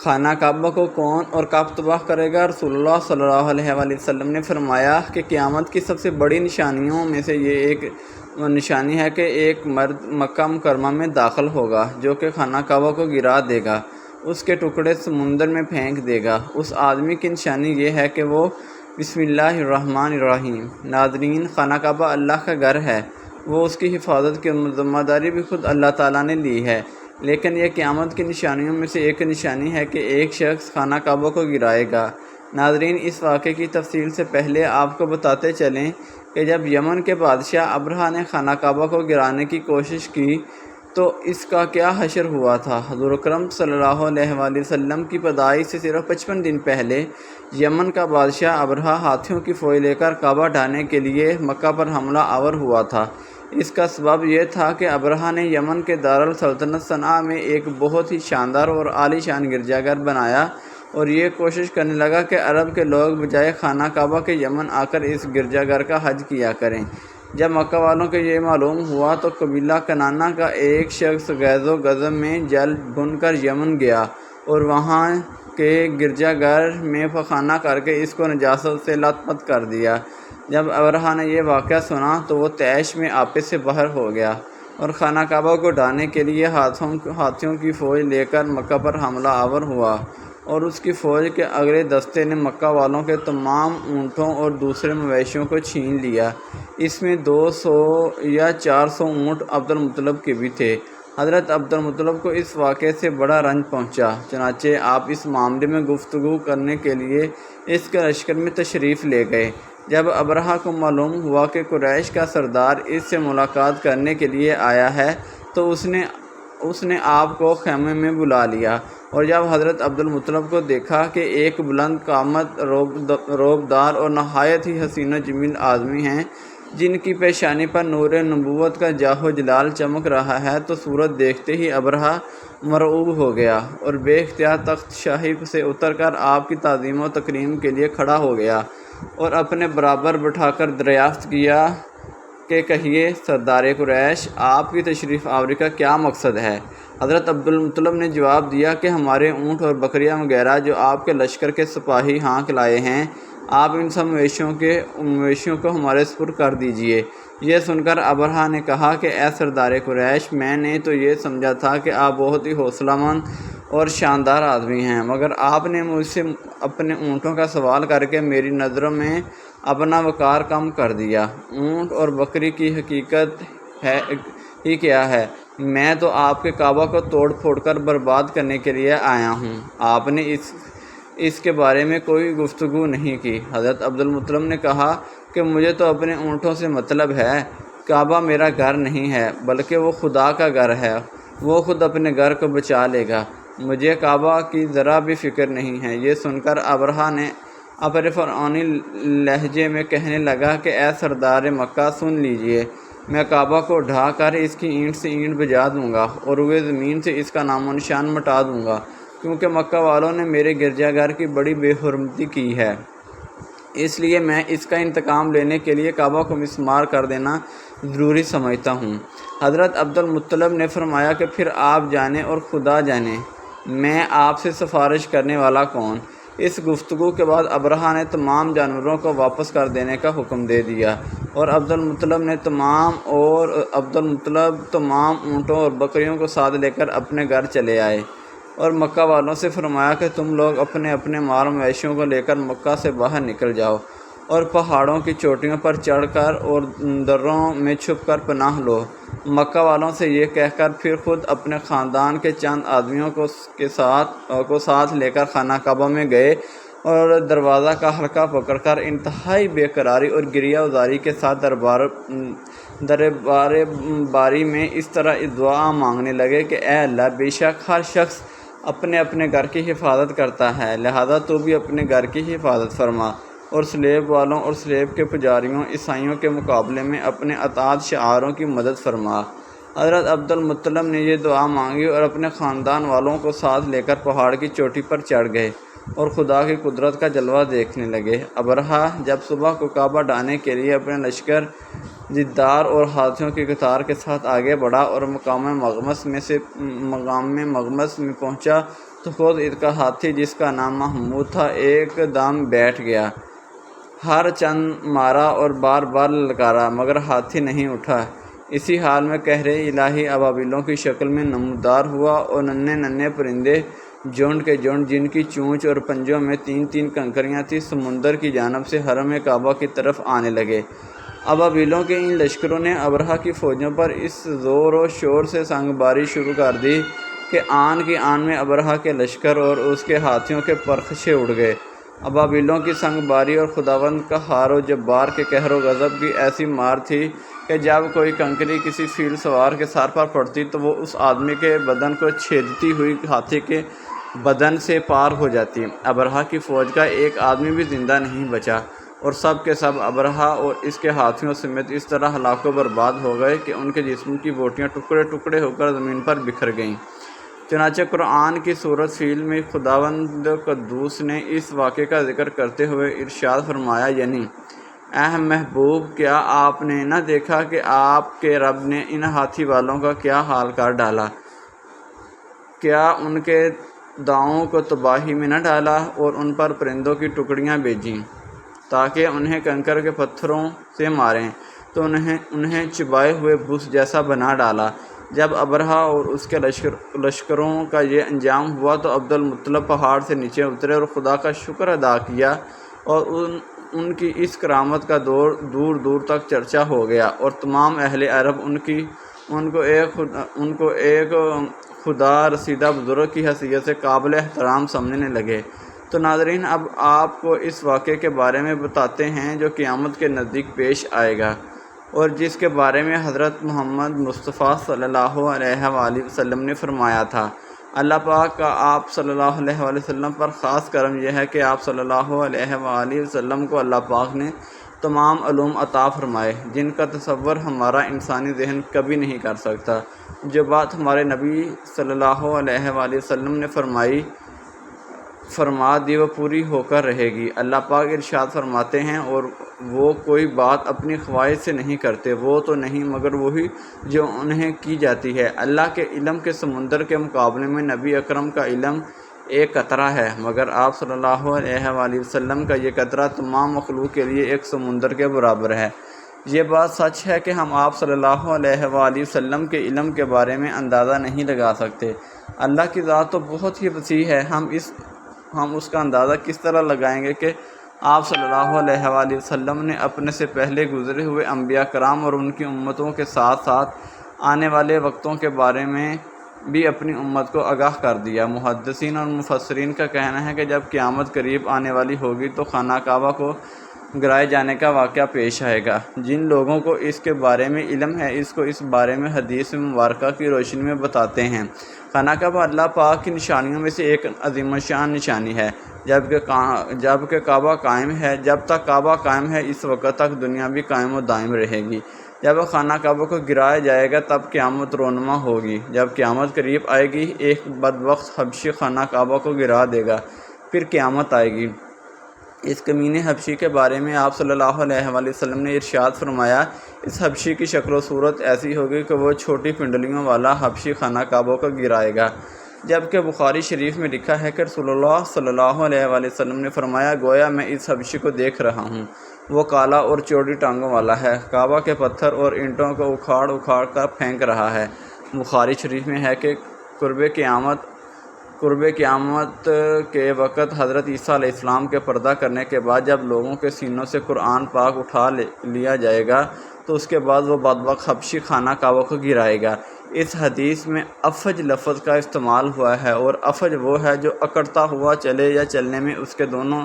خانہ کعبہ کو کون اور کب تباہ کرے گا؟ رسول اللہ صلی اللہ علیہ وآلہ وسلم نے فرمایا کہ قیامت کی سب سے بڑی نشانیوں میں سے یہ ایک نشانی ہے کہ ایک مرد مکہ مکرمہ میں داخل ہوگا جو کہ خانہ کعبہ کو گرا دے گا، اس کے ٹکڑے سمندر میں پھینک دے گا۔ اس آدمی کی نشانی یہ ہے کہ وہ بسم اللہ الرحمن الرحیم۔ ناظرین، خانہ کعبہ اللہ کا گھر ہے، وہ اس کی حفاظت کی ذمہ داری بھی خود اللہ تعالیٰ نے لی ہے، لیکن یہ قیامت کی نشانیوں میں سے ایک نشانی ہے کہ ایک شخص خانہ کعبہ کو گرائے گا۔ ناظرین، اس واقعے کی تفصیل سے پہلے آپ کو بتاتے چلیں کہ جب یمن کے بادشاہ ابرہہ نے خانہ کعبہ کو گرانے کی کوشش کی تو اس کا کیا حشر ہوا تھا۔ حضور اکرم صلی اللہ علیہ وآلہ وسلم کی پیدائش سے صرف 55 دن پہلے یمن کا بادشاہ ابرہہ ہاتھیوں کی فوج لے کر کعبہ ڈھانے کے لیے مکہ پر حملہ آور ہوا تھا۔ اس کا سبب یہ تھا کہ ابرہہ نے یمن کے دارالسلطنت صنعا میں ایک بہت ہی شاندار اور عالی شان گرجا گھر بنایا اور یہ کوشش کرنے لگا کہ عرب کے لوگ بجائے خانہ کعبہ کے یمن آ کر اس گرجا گھر کا حج کیا کریں۔ جب مکہ والوں کو یہ معلوم ہوا تو قبیلہ کنانہ کا ایک شخص غیظ و غضب میں جل بھن کر یمن گیا اور وہاں کے گرجا گھر میں پخانہ کر کے اس کو نجاست سے لت پت کر دیا۔ جب ابرہہ نے یہ واقعہ سنا تو وہ طیش میں آپے سے باہر ہو گیا اور خانہ کعبہ کو ڈھانے کے لیے ہاتھیوں کی فوج لے کر مکہ پر حملہ آور ہوا اور اس کی فوج کے اگلے دستے نے مکہ والوں کے تمام اونٹوں اور دوسرے مویشیوں کو چھین لیا۔ اس میں 200 یا 400 اونٹ عبد المطلب کے بھی تھے۔ حضرت عبد المطلب کو اس واقعے سے بڑا رنج پہنچا، چنانچہ آپ اس معاملے میں گفتگو کرنے کے لیے اس کے لشکر میں تشریف لے گئے۔ جب ابرہہ کو معلوم ہوا کہ قریش کا سردار اس سے ملاقات کرنے کے لیے آیا ہے تو اس نے آپ کو خیمے میں بلا لیا، اور جب حضرت عبد المطلب کو دیکھا کہ ایک بلند قامت روبدار اور نہایت ہی حسین و جمیل آدمی ہیں جن کی پیشانی پر نور نبوت کا جاہ و جلال چمک رہا ہے، تو صورت دیکھتے ہی ابرہہ مرعوب ہو گیا اور بے اختیار تخت شاہی سے اتر کر آپ کی تعظیم و تکریم کے لیے کھڑا ہو گیا اور اپنے برابر بٹھا کر دریافت کیا کہ کہیے سردار قریش، آپ کی تشریف آوری کا کیا مقصد ہے؟ حضرت عبد المطلب نے جواب دیا کہ ہمارے اونٹ اور بکریاں وغیرہ جو آپ کے لشکر کے سپاہی ہانک لائے ہیں، آپ ان سب مویشیوں کو ہمارے سپرد کر دیجئے۔ یہ سن کر ابرہہ نے کہا کہ اے سردار قریش، میں نے تو یہ سمجھا تھا کہ آپ بہت ہی حوصلہ مند اور شاندار آدمی ہیں، مگر آپ نے مجھ سے اپنے اونٹوں کا سوال کر کے میری نظروں میں اپنا وقار کم کر دیا۔ اونٹ اور بکری کی حقیقت ہے ہی کیا ہے، میں تو آپ کے کعبہ کو توڑ پھوڑ کر برباد کرنے کے لیے آیا ہوں۔ آپ نے اس کے بارے میں کوئی گفتگو نہیں کی۔ حضرت عبد المطلب نے کہا کہ مجھے تو اپنے اونٹوں سے مطلب ہے، کعبہ میرا گھر نہیں ہے بلکہ وہ خدا کا گھر ہے، وہ خود اپنے گھر کو بچا لے گا، مجھے کعبہ کی ذرا بھی فکر نہیں ہے۔ یہ سن کر ابرہہ نے اپنے فرعونی لہجے میں کہنے لگا کہ اے سردار مکہ، سن لیجئے، میں کعبہ کو ڈھا کر اس کی اینٹ سے اینٹ بجا دوں گا اور روئے زمین سے اس کا نام و نشان مٹا دوں گا، کیونکہ مکہ والوں نے میرے گرجا گھر کی بڑی بے حرمتی کی ہے، اس لیے میں اس کا انتقام لینے کے لیے کعبہ کو مسمار کر دینا ضروری سمجھتا ہوں۔ حضرت عبد المطلب نے فرمایا کہ پھر آپ جانیں اور خدا جانے، میں آپ سے سفارش کرنے والا کون؟ اس گفتگو کے بعد ابرہہ نے تمام جانوروں کو واپس کر دینے کا حکم دے دیا اور عبد المطلب تمام اونٹوں اور بکریوں کو ساتھ لے کر اپنے گھر چلے آئے اور مکہ والوں سے فرمایا کہ تم لوگ اپنے اپنے مال مویشیوں کو لے کر مکہ سے باہر نکل جاؤ اور پہاڑوں کی چوٹیوں پر چڑھ کر اور دروں میں چھپ کر پناہ لو۔ مکہ والوں سے یہ کہہ کر پھر خود اپنے خاندان کے چند آدمیوں کو ساتھ لے کر خانہ کعبہ میں گئے اور دروازہ کا حلقہ پکڑ کر انتہائی بے قراری اور گریہ وزاری کے ساتھ دربار باری میں اس طرح دعا مانگنے لگے کہ اے اللہ، بے شک ہر شخص اپنے اپنے گھر کی حفاظت کرتا ہے، لہذا تو بھی اپنے گھر کی حفاظت فرما اور سلیب والوں اور سلیب کے پجاریوں عیسائیوں کے مقابلے میں اپنے اطاعت شعاروں کی مدد فرما۔ حضرت عبد المطلب نے یہ دعا مانگی اور اپنے خاندان والوں کو ساتھ لے کر پہاڑ کی چوٹی پر چڑھ گئے اور خدا کی قدرت کا جلوہ دیکھنے لگے۔ ابرہہ جب صبح کو کعبہ ڈھانے کے لیے اپنے لشکر زدار اور ہاتھیوں کی قطار کے ساتھ آگے بڑھا اور مقام مغمس میں پہنچا تو خود اس کا ہاتھی جس کا نام محمود تھا ایک دم بیٹھ گیا۔ ہر چند مارا اور بار بار للکارا مگر ہاتھی نہیں اٹھا۔ اسی حال میں قہر الہی ابابیلوں کی شکل میں نمودار ہوا اور ننھے ننھے پرندے جھنڈ کے جھنڈ جن کی چونچ اور پنجوں میں 3 کنکریاں تھیں سمندر کی جانب سے حرم کعبہ کی طرف آنے لگے۔ ابابیلوں کے ان لشکروں نے ابرہہ کی فوجوں پر اس زور و شور سے سنگ باری شروع کر دی کہ آن کی آن میں ابرہہ کے لشکر اور اس کے ہاتھیوں کے پرخچے اڑ گئے۔ ابابیلوں کی سنگ باری اور خداوند قہار و جبار کے قہر و غضب کی ایسی مار تھی کہ جب کوئی کنکری کسی فیل سوار کے سر پر پڑتی تو وہ اس آدمی کے بدن کو چھیدتی ہوئی ہاتھی کے بدن سے پار ہو جاتی۔ ابرہہ کی فوج کا ایک آدمی بھی زندہ نہیں بچا اور سب کے سب ابرہہ اور اس کے ہاتھیوں سمیت اس طرح ہلاک و برباد ہو گئے کہ ان کے جسم کی بوٹیاں ٹکڑے ٹکڑے ہو کر زمین پر بکھر گئیں۔ چنانچہ قرآن کی سورۃ فیل میں خداوند قدوس نے اس واقعے کا ذکر کرتے ہوئے ارشاد فرمایا، یعنی اے محبوب، کیا آپ نے نہ دیکھا کہ آپ کے رب نے ان ہاتھی والوں کا کیا حال کر ڈالا؟ کیا ان کے داؤں کو تباہی میں نہ ڈالا اور ان پر پرندوں کی ٹکڑیاں بھیجیں تاکہ انہیں کنکر کے پتھروں سے ماریں تو انہیں چبائے ہوئے بھوس جیسا بنا ڈالا۔ جب ابرہہ اور اس کے لشکروں کا یہ انجام ہوا تو عبد المطلب پہاڑ سے نیچے اترے اور خدا کا شکر ادا کیا اور ان کی اس کرامت کا دور دور تک چرچا ہو گیا اور تمام اہل عرب ان کو ایک خدا رسیدہ بزرگ کی حیثیت سے قابل احترام سمجھنے لگے۔ تو ناظرین، اب آپ کو اس واقعے کے بارے میں بتاتے ہیں جو قیامت کے نزدیک پیش آئے گا اور جس کے بارے میں حضرت محمد مصطفیٰ صلی اللہ علیہ وآلہ وسلم نے فرمایا تھا۔ اللہ پاک کا آپ صلی اللہ علیہ وآلہ وسلم پر خاص کرم یہ ہے کہ آپ صلی اللہ علیہ وآلہ وسلم کو اللہ پاک نے تمام علوم عطا فرمائے جن کا تصور ہمارا انسانی ذہن کبھی نہیں کر سکتا۔ جو بات ہمارے نبی صلی اللہ علیہ وآلہ وسلم نے فرما دی وہ پوری ہو کر رہے گی۔ اللہ پاک ارشاد فرماتے ہیں، اور وہ کوئی بات اپنی خواہش سے نہیں کرتے، وہ تو نہیں مگر وہی جو انہیں کی جاتی ہے۔ اللہ کے علم کے سمندر کے مقابلے میں نبی اکرم کا علم ایک قطرہ ہے، مگر آپ صلی اللہ علیہ وآلہ وسلم کا یہ قطرہ تمام مخلوق کے لیے ایک سمندر کے برابر ہے۔ یہ بات سچ ہے کہ ہم آپ صلی اللہ علیہ وآلہ وسلم کے علم کے بارے میں اندازہ نہیں لگا سکتے۔ اللہ کی ذات تو بہت ہی وسیع ہے، ہم اس کا اندازہ کس طرح لگائیں گے کہ آپ صلی اللہ علیہ وآلہ وسلم نے اپنے سے پہلے گزرے ہوئے انبیاء کرام اور ان کی امتوں کے ساتھ ساتھ آنے والے وقتوں کے بارے میں بھی اپنی امت کو آگاہ کر دیا۔ محدثین اور مفسرین کا کہنا ہے کہ جب قیامت قریب آنے والی ہوگی تو خانہ کعبہ کو گرائے جانے کا واقعہ پیش آئے گا۔ جن لوگوں کو اس کے بارے میں علم ہے اس کو اس بارے میں حدیث مبارکہ کی روشنی میں بتاتے ہیں۔ خانہ کعبہ اللہ پاک کی نشانیوں میں سے ایک عظیم الشان نشانی ہے۔ جب کہ کعبہ قائم ہے، جب تک کعبہ قائم ہے اس وقت تک دنیا بھی قائم و دائم رہے گی۔ جب خانہ کعبہ کو گرایا جائے گا تب قیامت رونما ہوگی۔ جب قیامت قریب آئے گی ایک بدبخت حبشی خانہ کعبہ کو گرا دے گا، پھر قیامت آئے گی۔ اس کمینے حبشی کے بارے میں آپ صلی اللہ علیہ وآلہ وسلم نے ارشاد فرمایا، اس حبشی کی شکل و صورت ایسی ہوگی کہ وہ چھوٹی پنڈلیوں والا حبشی خانہ کعبہ کو گرائے گا۔ جبکہ بخاری شریف میں لکھا ہے کہ رسول اللہ صلی اللہ علیہ وآلہ وسلم نے فرمایا، گویا میں اس حبشی کو دیکھ رہا ہوں، وہ کالا اور چوڑی ٹانگوں والا ہے، کعبہ کے پتھر اور اینٹوں کو اکھاڑ کر پھینک رہا ہے۔ بخاری شریف میں ہے کہ قرب قیامت کے وقت حضرت عیسیٰ علیہ السلام کے پردہ کرنے کے بعد جب لوگوں کے سینوں سے قرآن پاک اٹھا لیا جائے گا تو اس کے بعد وہ بدبخت حبشی خانہ کعبہ کو گرائے گا۔ اس حدیث میں افج لفظ کا استعمال ہوا ہے، اور افج وہ ہے جو اکڑتا ہوا چلے یا چلنے میں اس کے دونوں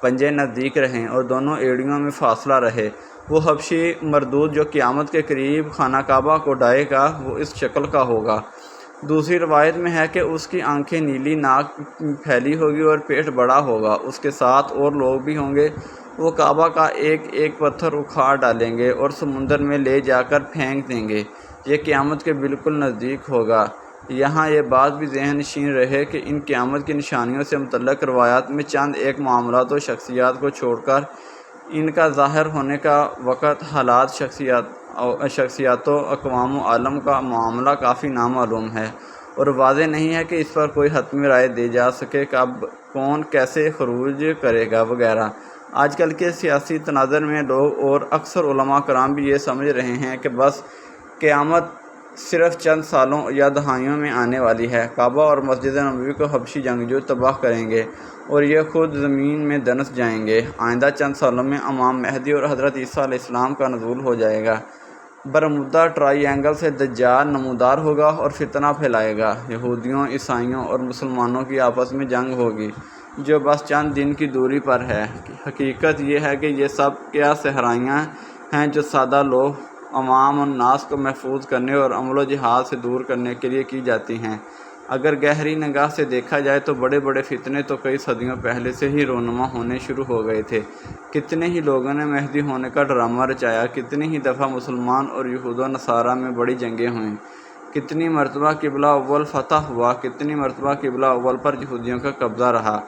پنجے نزدیک رہیں اور دونوں ایڑیوں میں فاصلہ رہے۔ وہ حبشی مردود جو قیامت کے قریب خانہ کعبہ کو ڈائے گا وہ اس شکل کا ہوگا۔ دوسری روایت میں ہے کہ اس کی آنکھیں نیلی، ناک پھیلی ہوگی اور پیٹ بڑا ہوگا، اس کے ساتھ اور لوگ بھی ہوں گے۔ وہ کعبہ کا ایک ایک پتھر اکھاڑ ڈالیں گے اور سمندر میں لے جا کر پھینک دیں گے۔ یہ قیامت کے بالکل نزدیک ہوگا۔ یہاں یہ بات بھی ذہن نشین رہے کہ ان قیامت کی نشانیوں سے متعلق روایات میں چند ایک معاملات و شخصیات کو چھوڑ کر ان کا ظاہر ہونے کا وقت، حالات، شخصیات و اقوام عالم کا معاملہ کافی نامعلوم ہے اور واضح نہیں ہے کہ اس پر کوئی حتمی رائے دی جا سکے کہ اب کون کیسے خروج کرے گا وغیرہ۔ آج کل کے سیاسی تناظر میں لوگ اور اکثر علماء کرام بھی یہ سمجھ رہے ہیں کہ بس قیامت صرف چند سالوں یا دہائیوں میں آنے والی ہے۔ کعبہ اور مسجد نبوی کو حبشی جنگجو تباہ کریں گے اور یہ خود زمین میں دنس جائیں گے۔ آئندہ چند سالوں میں امام مہدی اور حضرت عیسیٰ علیہ السلام کا نزول ہو جائے گا۔ برمودا ٹرائی اینگل سے دجال نمودار ہوگا اور فتنہ پھیلائے گا۔ یہودیوں، عیسائیوں اور مسلمانوں کی آپس میں جنگ ہوگی جو بس چند دن کی دوری پر ہے۔ حقیقت یہ ہے کہ یہ سب کیا صحرائیاں ہیں جو سادہ لوگ، عوام الناس کو محفوظ کرنے اور عمل و جہاد سے دور کرنے کے لیے کی جاتی ہیں۔ اگر گہری نگاہ سے دیکھا جائے تو بڑے بڑے فتنے تو کئی صدیوں پہلے سے ہی رونما ہونے شروع ہو گئے تھے۔ کتنے ہی لوگوں نے مہدی ہونے کا ڈرامہ رچایا، کتنی ہی دفعہ مسلمان اور یہود و نصارہ میں بڑی جنگیں ہوئیں، کتنی مرتبہ قبلہ اول فتح ہوا، کتنی مرتبہ قبلہ اول پر یہودیوں کا قبضہ رہا،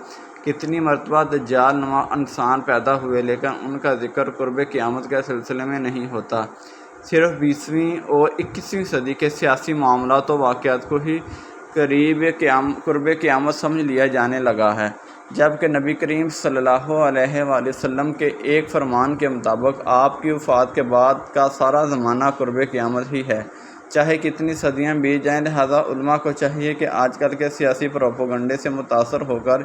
کتنی مرتبہ دجال نما انسان پیدا ہوئے، لیکن ان کا ذکر قرب قیامت کے سلسلے میں نہیں ہوتا۔ صرف 20ویں اور 21ویں صدی کے سیاسی معاملات و واقعات کو ہی قرب قیامت سمجھ لیا جانے لگا ہے، جبکہ نبی کریم صلی اللہ علیہ وآلہ وسلم کے ایک فرمان کے مطابق آپ کی وفات کے بعد کا سارا زمانہ قرب قیامت ہی ہے، چاہے کتنی صدیاں بیت جائیں۔ لہٰذا علماء کو چاہیے کہ آج کل کے سیاسی پروپیگنڈے سے متاثر ہو کر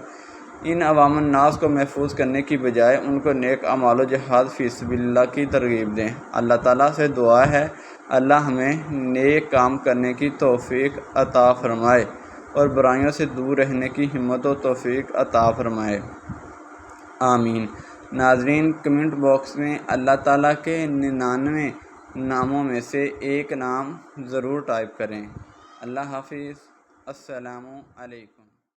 ان عوام الناس کو محفوظ کرنے کی بجائے ان کو نیک اعمال و جہاد فی سبیل اللہ کی ترغیب دیں۔ اللہ تعالیٰ سے دعا ہے اللہ ہمیں نیک کام کرنے کی توفیق عطا فرمائے اور برائیوں سے دور رہنے کی ہمت و توفیق عطا فرمائے، آمین۔ ناظرین، کمنٹ باکس میں اللہ تعالیٰ کے 99 ناموں میں سے ایک نام ضرور ٹائپ کریں۔ اللہ حافظ، السلام علیکم۔